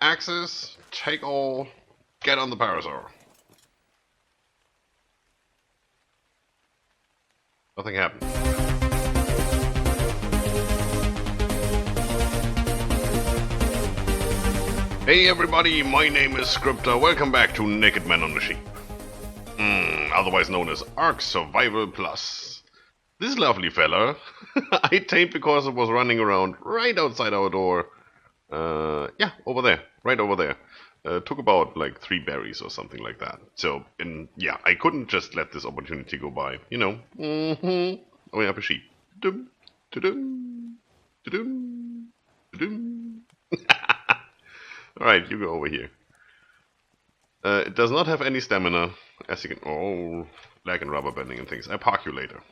Axes, take all, get on the parasaur. Nothing happened. Hey everybody, my name is Scryptar. Welcome back to Naked Man on the Sheep. Otherwise known as ARK Survival Plus. This lovely fella I tamed because it was running around right outside our door. Yeah, over there, right over there. Took about like 3 berries or something like that. So, and yeah, I couldn't just let this opportunity go by. You know. Oh, we have a sheep. Dum, dum, dum, dum. Alright, you go over here. It does not have any stamina, as you can... Oh, lag and rubber banding and things. I park you later.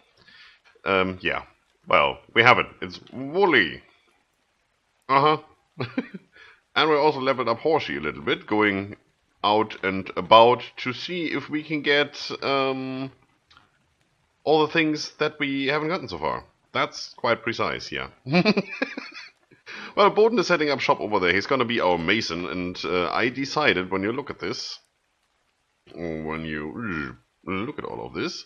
Yeah. Well, we have it. It's woolly. Uh-huh. And we also leveled up Horsey a little bit, going out and about to see if we can get all the things that we haven't gotten so far. That's quite precise, yeah. Well, Bowden is setting up shop over there. He's going to be our mason, and I decided, when you look at this, when you look at all of this,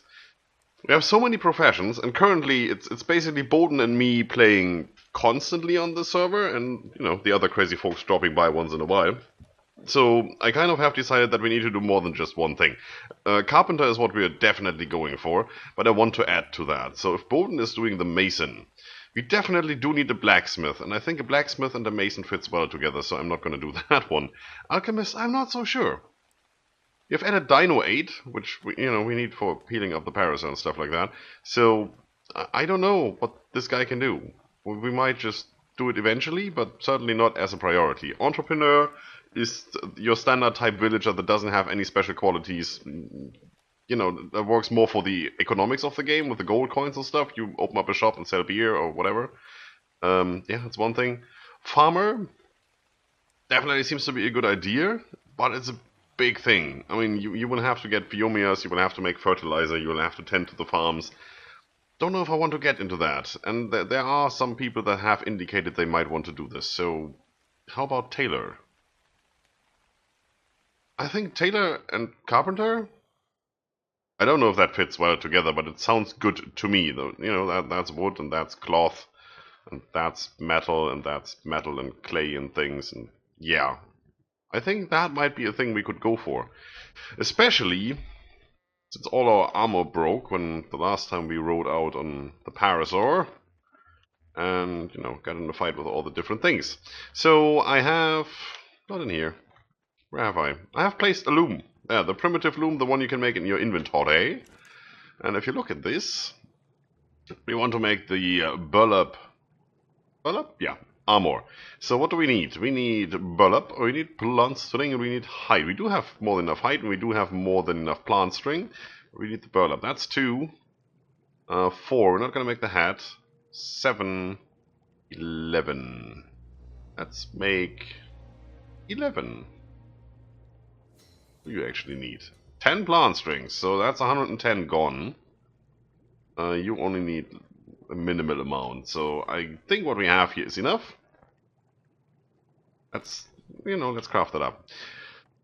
we have so many professions, and currently it's basically Bowden and me playing constantly on the server, and, you know, the other crazy folks dropping by once in a while. So I kind of have decided that we need to do more than just one thing. Carpenter is what we are definitely going for, but I want to add to that. So if Bowden is doing the mason, we definitely do need a blacksmith, and I think a blacksmith and a mason fits well together, so I'm not going to do that one. Alchemist, I'm not so sure. You've added Dino 8, which we need for healing up the parasaur and stuff like that, so I don't know what this guy can do. We might just do it eventually, but certainly not as a priority. Entrepreneur is your standard type villager that doesn't have any special qualities. You know, that works more for the economics of the game with the gold coins and stuff. You open up a shop and sell beer or whatever. Yeah, that's one thing. Farmer definitely seems to be a good idea, but it's a big thing. I mean, you will have to get biomias, you will have to make fertilizer, you will have to tend to the farms. Don't know if I want to get into that. And there are some people that have indicated they might want to do this. So, how about Tailor? I think Tailor and Carpenter? I don't know if that fits well together, but it sounds good to me, though. You know, that's wood, and that's cloth, and that's metal and clay and things, and yeah. I think that might be a thing we could go for. Especially since all our armor broke when the last time we rode out on the parasaur, and, you know, got in a fight with all the different things. So I have... not in here. Where have I? I have placed a loom. Yeah, the primitive loom, the one you can make in your inventory. And if you look at this, we want to make the burlap, yeah, armor. So what do we need? We need burlap, we need plant string, and we need hide. We do have more than enough hide, and we do have more than enough plant string. We need the burlap. That's 2. 4. We're not going to make the hat. 7. 11. Let's make 11. What do you actually need? 10 plant strings, so that's 110 gone. You only need a minimal amount, so I think what we have here is enough. Let's craft it up.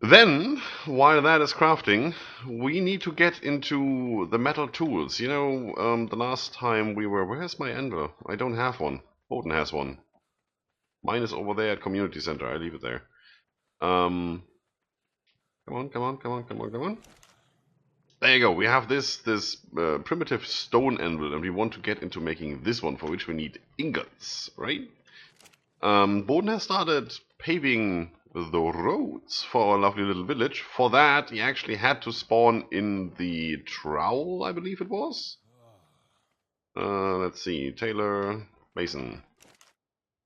Then, while that is crafting, we need to get into the metal tools. You know, the last time we were... Where's my anvil? I don't have one. Bowden has one. Mine is over there at Community Center. I leave it there. Come on. There you go. We have this primitive stone anvil, and we want to get into making this one, for which we need ingots, right? Bowden has started paving the roads for our lovely little village. For that, he actually had to spawn in the trowel, I believe it was. Let's see. Tailor, Mason.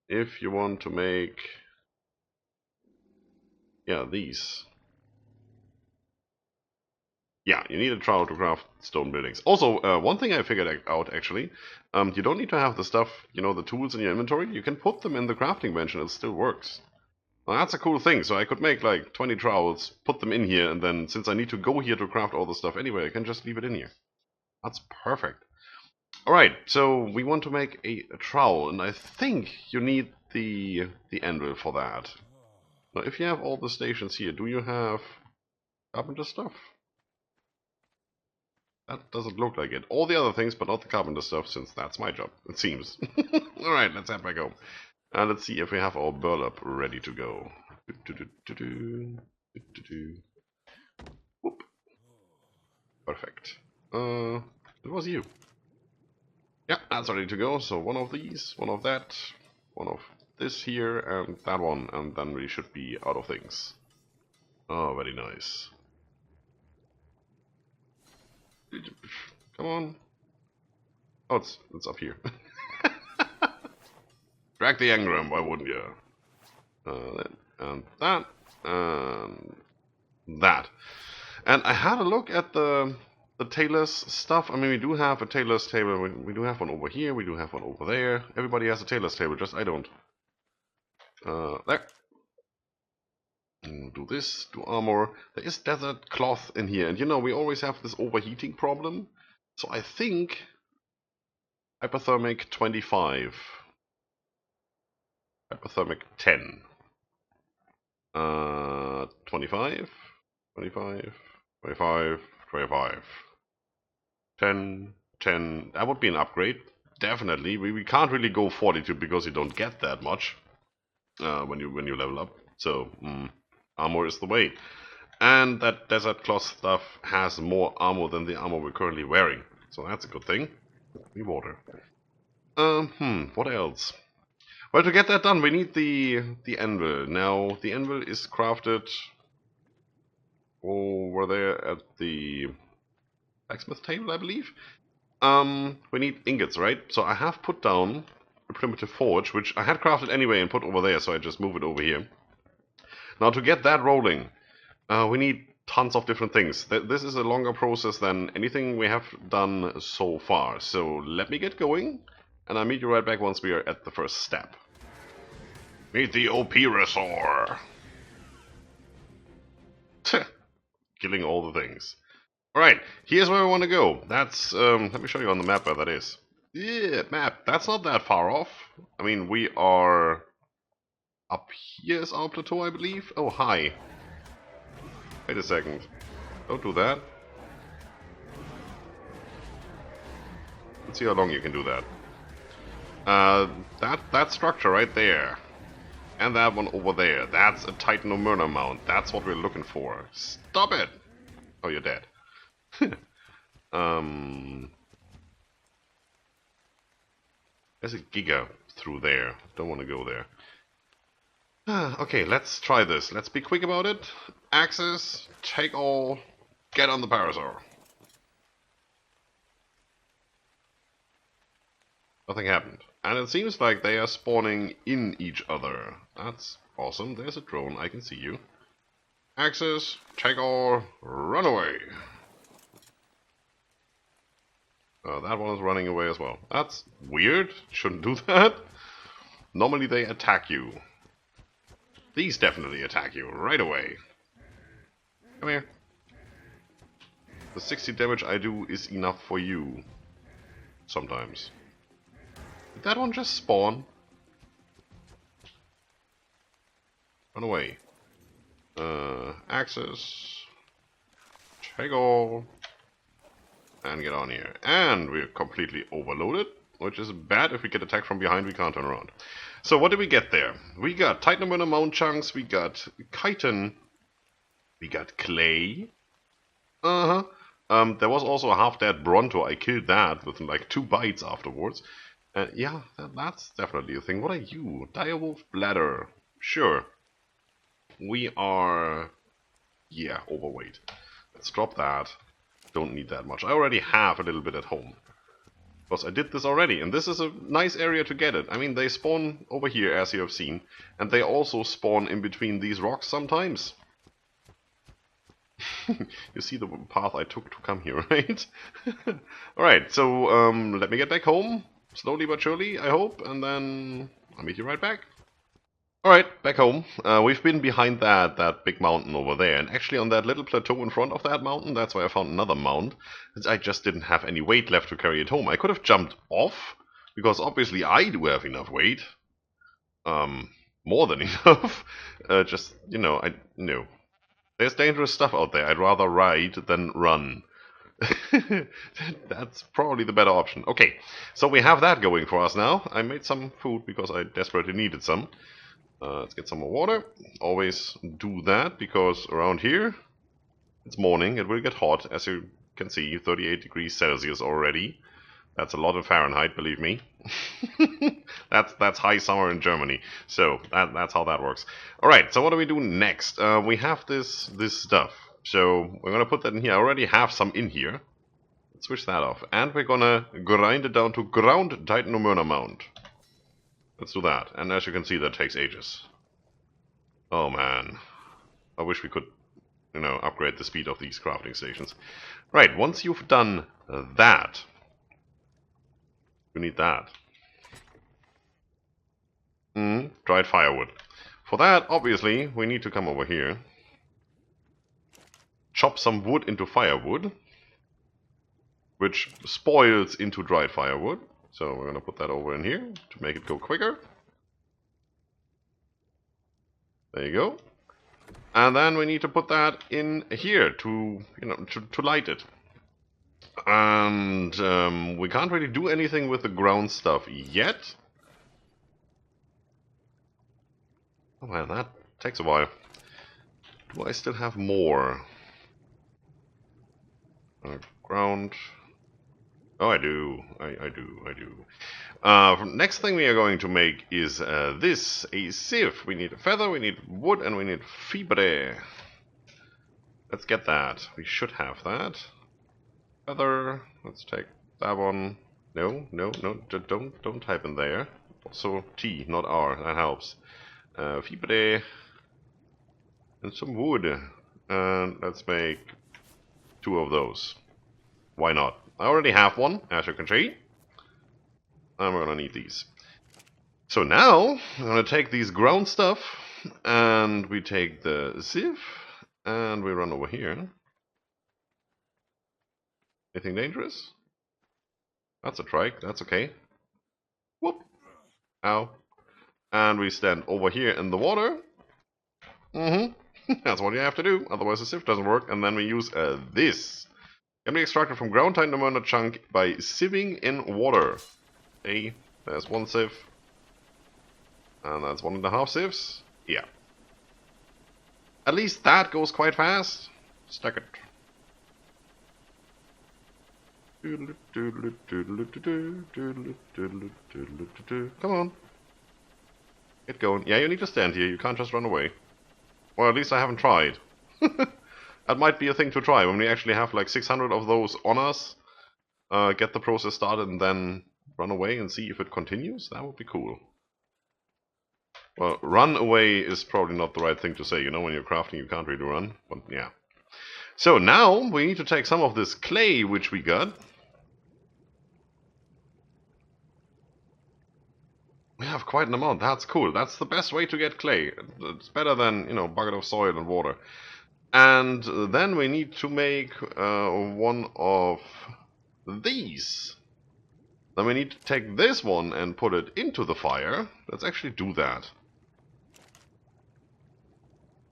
If you want to make... yeah, these... yeah, you need a trowel to craft stone buildings. Also, one thing I figured out, actually, you don't need to have the stuff, you know, the tools in your inventory. You can put them in the crafting bench and it still works. Well, that's a cool thing. So I could make like 20 trowels, put them in here, and then since I need to go here to craft all the stuff anyway, I can just leave it in here. That's perfect. Alright, so we want to make a trowel, and I think you need the anvil for that. Now, if you have all the stations here, do you have carpenter stuff? That doesn't look like it. All the other things, but not the carpenter stuff, since that's my job, it seems. Alright, let's head back home. Let's see if we have our burlap ready to go. Whoop. Perfect. It was you. Yeah, that's ready to go. So one of these, one of that, one of this here, and that one, and then we should be out of things. Oh, very nice. Come on. Oh, it's up here. Drag the engram, why wouldn't you? And that, and that. And I had a look at the tailor's stuff. I mean, we do have a tailor's table. We do have one over here. We do have one over there. Everybody has a tailor's table, just I don't. There. Do this, do armor. There is desert cloth in here. And you know, we always have this overheating problem. So I think hypothermic 25. Hypothermic 10. 25. 25. 25. 25. 10. 10. That would be an upgrade. Definitely. We can't really go 42 because you don't get that much when you level up. So armor is the way. And that desert cloth stuff has more armor than the armor we're currently wearing. So that's a good thing. We water. What else? Well, to get that done, we need the anvil. Now, the anvil is crafted over there at the Blacksmith Table, I believe. We need ingots, right? So I have put down a primitive forge, which I had crafted anyway and put over there, so I just move it over here. Now, to get that rolling, we need tons of different things. This is a longer process than anything we have done so far. So let me get going, and I'll meet you right back once we are at the first step. Meet the oppressor. Killing all the things. Alright, here's where we want to go. That's, let me show you on the map where that is. Yeah, map. That's not that far off. I mean, we are... Up here is our plateau, I believe. Oh, hi. Wait a second. Don't do that. Let's see how long you can do that. That structure right there. And that one over there. That's a Titan Murder mount. That's what we're looking for. Stop it! Oh, you're dead. There's a Giga through there. Don't want to go there. Okay, let's try this. Let's be quick about it. Axes, take all, get on the parasaur. Nothing happened. And it seems like they are spawning in each other. That's awesome. There's a drone. I can see you. Axes, take all, run away. That one is running away as well. That's weird. Shouldn't do that. Normally they attack you. These definitely attack you right away. Come here. The 60 damage I do is enough for you. Sometimes. Did that one just spawn? Run away. Axes. Take all. And get on here. And we're completely overloaded. Which is bad. If we get attacked from behind, we can't turn around. So what did we get there? We got Titan Mount chunks. We got chitin. We got clay. There was also a half-dead Bronto. I killed that with like 2 bites afterwards. Yeah, that's definitely a thing. What are you? Direwolf bladder. Sure. We are... yeah, overweight. Let's drop that. Don't need that much. I already have a little bit at home. Because I did this already, and this is a nice area to get it. I mean, they spawn over here, as you have seen. And they also spawn in between these rocks sometimes. You see the path I took to come here, right? Alright, so let me get back home. Slowly but surely, I hope. And then I'll meet you right back. Alright, back home. We've been behind that big mountain over there, and actually on that little plateau in front of that mountain, that's where I found another mount. I just didn't have any weight left to carry it home. I could have jumped off, because obviously I do have enough weight. more than enough. Just, you know, there's dangerous stuff out there. I'd rather ride than run. That's probably the better option. Okay, so we have that going for us now. I made some food because I desperately needed some. Let's get some more water. Always do that because around here it's morning. It will get hot, as you can see, 38 degrees Celsius already. That's a lot of Fahrenheit, believe me. That's high summer in Germany. So that's how that works. All right. So what do we do next? We have this stuff. So we're gonna put that in here. I already have some in here. Let's switch that off, and we're gonna grind it down to ground titanomerna amount. Let's do that. And as you can see, that takes ages. Oh man, I wish we could, you know, upgrade the speed of these crafting stations. Right. Once you've done that. We need that. Dried firewood. For that, obviously, we need to come over here. Chop some wood into firewood. Which spoils into dried firewood. So we're going to put that over in here to make it go quicker. There you go. And then we need to put that in here to, you know, to light it. And we can't really do anything with the ground stuff yet. Oh man, that takes a while. Do I still have more? Ground. Oh, I do. I do. Next thing we are going to make is this, a sieve. We need a feather, we need wood, and we need fibre. Let's get that. We should have that. Feather. Let's take that one. No, don't type in there. Also T, not R. That helps. Fibre. And some wood. And let's make 2 of those. Why not? I already have one, as you can see. And we're gonna need these. So now, I'm gonna take these ground stuff, and we take the sieve, and we run over here. Anything dangerous? That's a trike, that's okay. Whoop! Ow. And we stand over here in the water. That's what you have to do, otherwise the sieve doesn't work. And then we use this. Can be extracted from ground titanomerna chunk by sieving in water. Hey, there's one sieve. And that's 1.5 sieves. Yeah. At least that goes quite fast. Stack it. Come on. Get going. Yeah, you need to stand here. You can't just run away. Well, at least I haven't tried. That might be a thing to try when we actually have like 600 of those on us. Get the process started and then run away and see if it continues. That would be cool. Well, run away is probably not the right thing to say. You know, when you're crafting, you can't really run. But yeah. So now we need to take some of this clay which we got. We have quite an amount. That's cool. That's the best way to get clay. It's better than, you know, bucket of soil and water. And then we need to make one of these. Then we need to take this one and put it into the fire. Let's actually do that.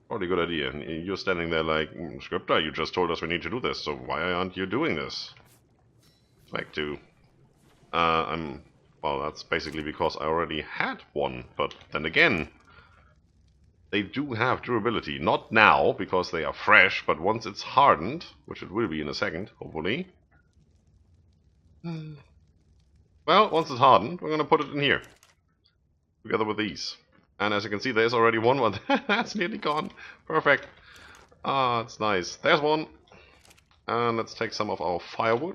Probably a good idea. You're standing there like, Scryptar, you just told us we need to do this, so why aren't you doing this? Back to... well, that's basically because I already had one, but then again... They do have durability. Not now, because they are fresh, but once it's hardened, which it will be in a second, hopefully. Well, once it's hardened, we're going to put it in here. Together with these. And as you can see, there's already one. That's nearly gone. Perfect. Ah, it's nice. There's one. And let's take some of our firewood.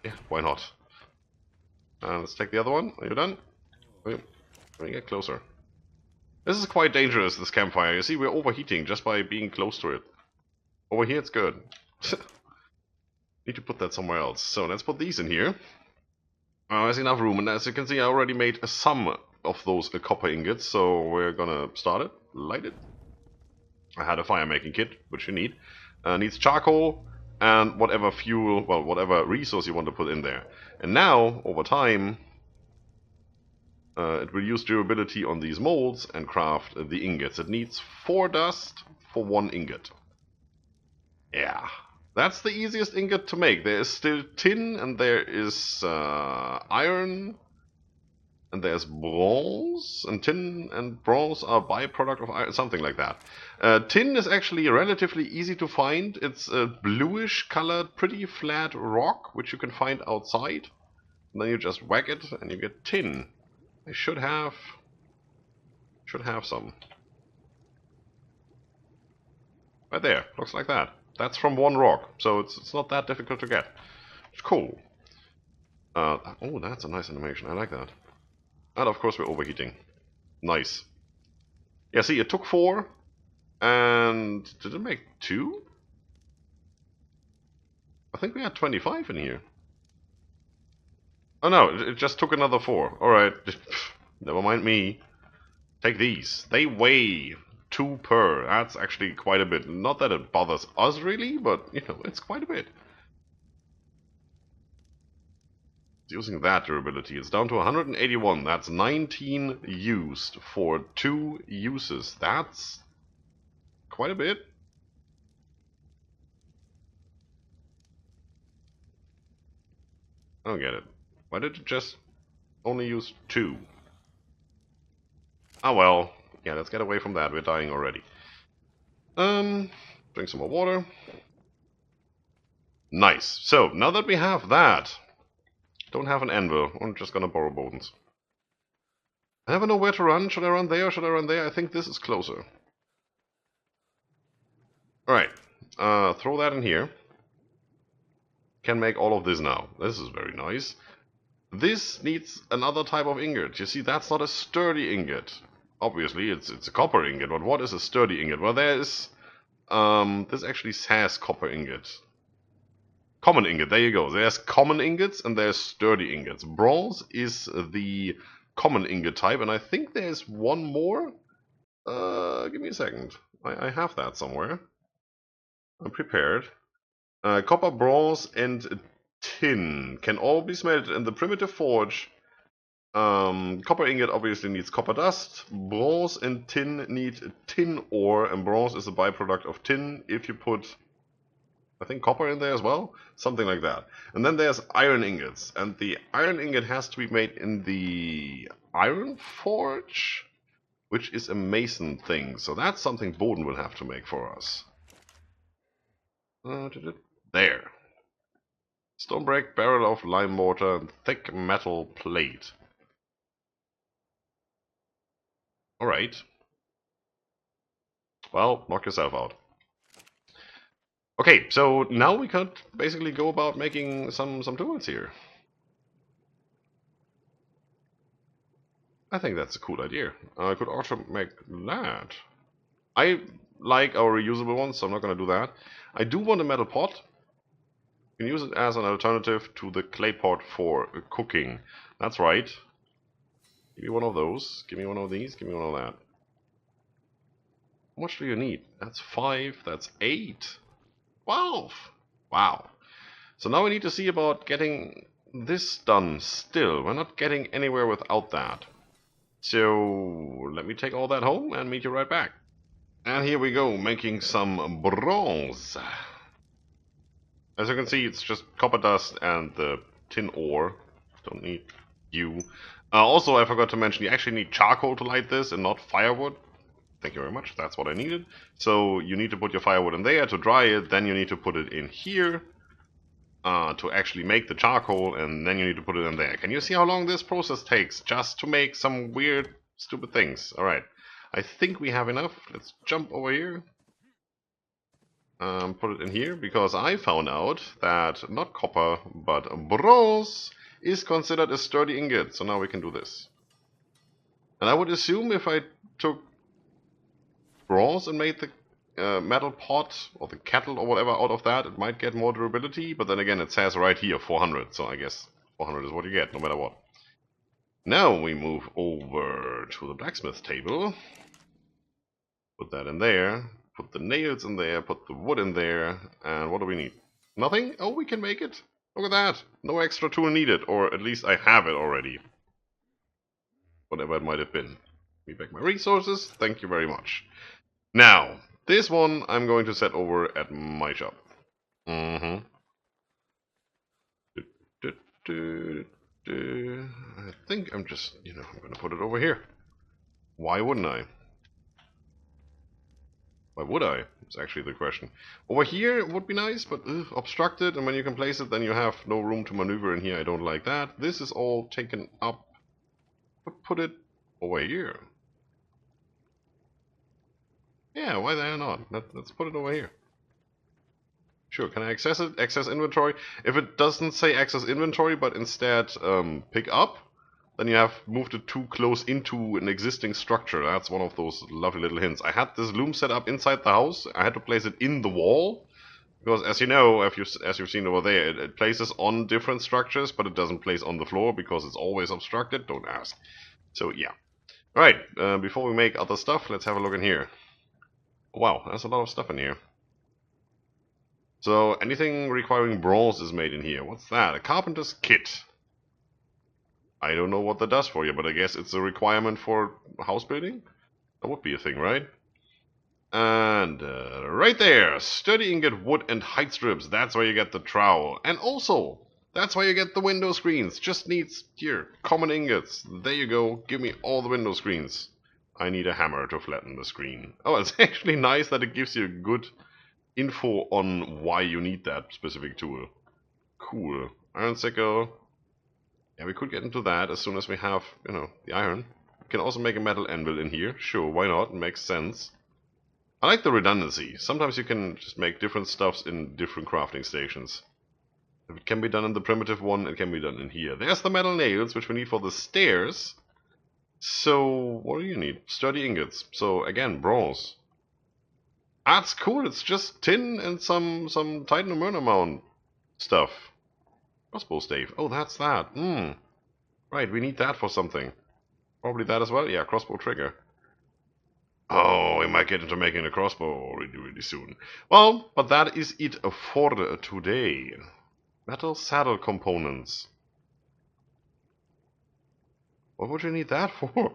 Yeah, why not? And let's take the other one. Are you done? Let me get closer. This is quite dangerous, this campfire. You see, we're overheating just by being close to it. Over here, it's good. Need to put that somewhere else. So let's put these in here. There's enough room, and as you can see, I already made some of those copper ingots, so we're gonna start it, light it. I had a fire making kit, which you need. Needs charcoal and whatever fuel, well, whatever resource you want to put in there. And now, over time, It will use durability on these molds and craft the ingots. It needs 4 dust for 1 ingot. Yeah, that's the easiest ingot to make. There is still tin, and there is iron, and there's bronze, and tin and bronze are byproduct of iron, something like that. Tin is actually relatively easy to find. It's a bluish colored, pretty flat rock, which you can find outside. And then you just whack it, and you get tin. I should have some. Right there, looks like that. That's from 1 rock, so it's not that difficult to get. It's cool. Oh, that's a nice animation, I like that. And of course we're overheating. Nice. Yeah, see, it took 4, and did it make 2? I think we had 25 in here. Oh no, it just took another 4. Alright, never mind me. Take these. They weigh 2 per. That's actually quite a bit. Not that it bothers us really, but, you know, it's quite a bit. Using that durability, it's down to 181. That's 19 used for 2 uses. That's quite a bit. I don't get it. Why did it just only use 2? Ah well. Yeah, let's get away from that. We're dying already. Drink some more water. Nice. So, now that we have that, don't have an anvil. I'm just gonna borrow Bowden's. I never know where to run. Should I run there? Should I run there? I think this is closer. Alright. Throw that in here. Can make all of this now. This is very nice. This needs another type of ingot. You see, that's not a sturdy ingot. Obviously, it's a copper ingot, but what is a sturdy ingot? Well, there is... this actually says copper ingot. Common ingot, there you go. There's common ingots and there's sturdy ingots. Bronze is the common ingot type, and I think there's one more. Give me a second. I have that somewhere. I'm prepared. Copper, bronze, and tin can all be smelted in the primitive forge. Copper ingot obviously needs copper dust. Bronze and tin need tin ore, and bronze is a byproduct of tin. If you put, I think, copper in there as well, something like that. And then there's iron ingots, and the iron ingot has to be made in the iron forge, which is a mason thing. So that's something Bowden will have to make for us. There. Stone brick, barrel of lime mortar, and thick metal plate. Alright. Well, knock yourself out. Okay, so now we could basically go about making some tools here. I think that's a cool idea. I could also make that. I like our reusable ones, so I'm not going to do that. I do want a metal pot. You can use it as an alternative to the clay pot for cooking. That's right. Give me one of those. Give me one of these. Give me one of that. How much do you need? That's 5. That's 8. 12. Wow. So now we need to see about getting this done still. We're not getting anywhere without that. So let me take all that home and meet you right back. And here we go, making some bronze. As you can see, it's just copper dust and the tin ore. Don't need you. Also, I forgot to mention, you actually need charcoal to light this and not firewood. Thank you very much, that's what I needed. So you need to put your firewood in there to dry it, then you need to put it in here to actually make the charcoal, and then you need to put it in there. Can you see how long this process takes just to make some weird, stupid things? Alright, I think we have enough. Let's jump over here. Put it in here, because I found out that not copper, but bronze is considered a sturdy ingot. So now we can do this. And I would assume if I took bronze and made the metal pot or the kettle or whatever out of that, it might get more durability. But then again, it says right here 400. So I guess 400 is what you get, no matter what. Now we move over to the blacksmith table. Put that in there. Put the nails in there, put the wood in there, and what do we need? Nothing? Oh, we can make it. Look at that. No extra tool needed, or at least I have it already. whatever it might have been. Give me back my resources. Thank you very much. Now, this one I'm going to set over at my shop. I think I'm just, I'm going to put it over here. Why wouldn't I? Why would I? It's actually the question. Over here would be nice, but obstructed, and when you can place it, then you have no room to maneuver in here. I don't like that. This is all taken up. Put it over here. Yeah, why the hell not? Let's put it over here. Sure, can I access it? Access inventory? If it doesn't say access inventory, but instead pick up, then you have moved it too close into an existing structure. That's one of those lovely little hints. I had this loom set up inside the house. I had to place it in the wall. Because as you know, as you've seen over there, it places on different structures, but it doesn't place on the floor because it's always obstructed. Don't ask. So yeah. Alright, before we make other stuff, let's have a look in here. Wow, there's a lot of stuff in here. So anything requiring bronze is made in here. What's that? A carpenter's kit. I don't know what that does for you, but I guess it's a requirement for house building? That would be a thing, right? And right there, sturdy ingot, wood, and height strips. That's where you get the trowel. And also, that's why you get the window screens. Just needs, here, common ingots. There you go. Give me all the window screens. I need a hammer to flatten the screen. Oh, it's actually nice that it gives you good info on why you need that specific tool. Cool. Iron sickle. Yeah, we could get into that as soon as we have, the iron. We can also make a metal anvil in here. Sure, why not? It makes sense. I like the redundancy. Sometimes you can just make different stuffs in different crafting stations. If it can be done in the primitive one, it can be done in here. There's the metal nails, which we need for the stairs. So, what do you need? Sturdy ingots. So, again, bronze. That's cool. It's just tin and some Titan Murder Mount stuff. Crossbow stave. Oh, that's that. Right, we need that for something. Probably that as well. Yeah, crossbow trigger. Oh, we might get into making a crossbow really soon. Well, but that is it for today. Metal saddle components. What would you need that for?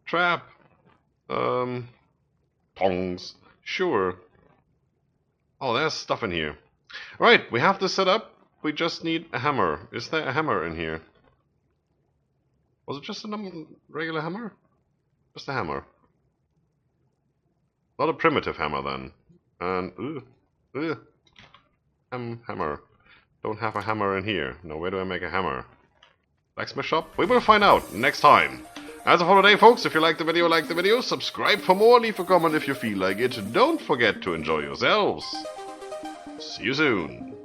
Trap. Tongs. Sure. Oh, there's stuff in here. Alright, we have this set up. We just need a hammer. Is there a hammer in here? Was it just a regular hammer? Just a hammer. Not a primitive hammer then. And, hammer. Don't have a hammer in here. Now, where do I make a hammer? Blacksmith shop? We will find out next time. As for today, folks, if you like the video, subscribe for more, leave a comment if you feel like it. Don't forget to enjoy yourselves. See you soon.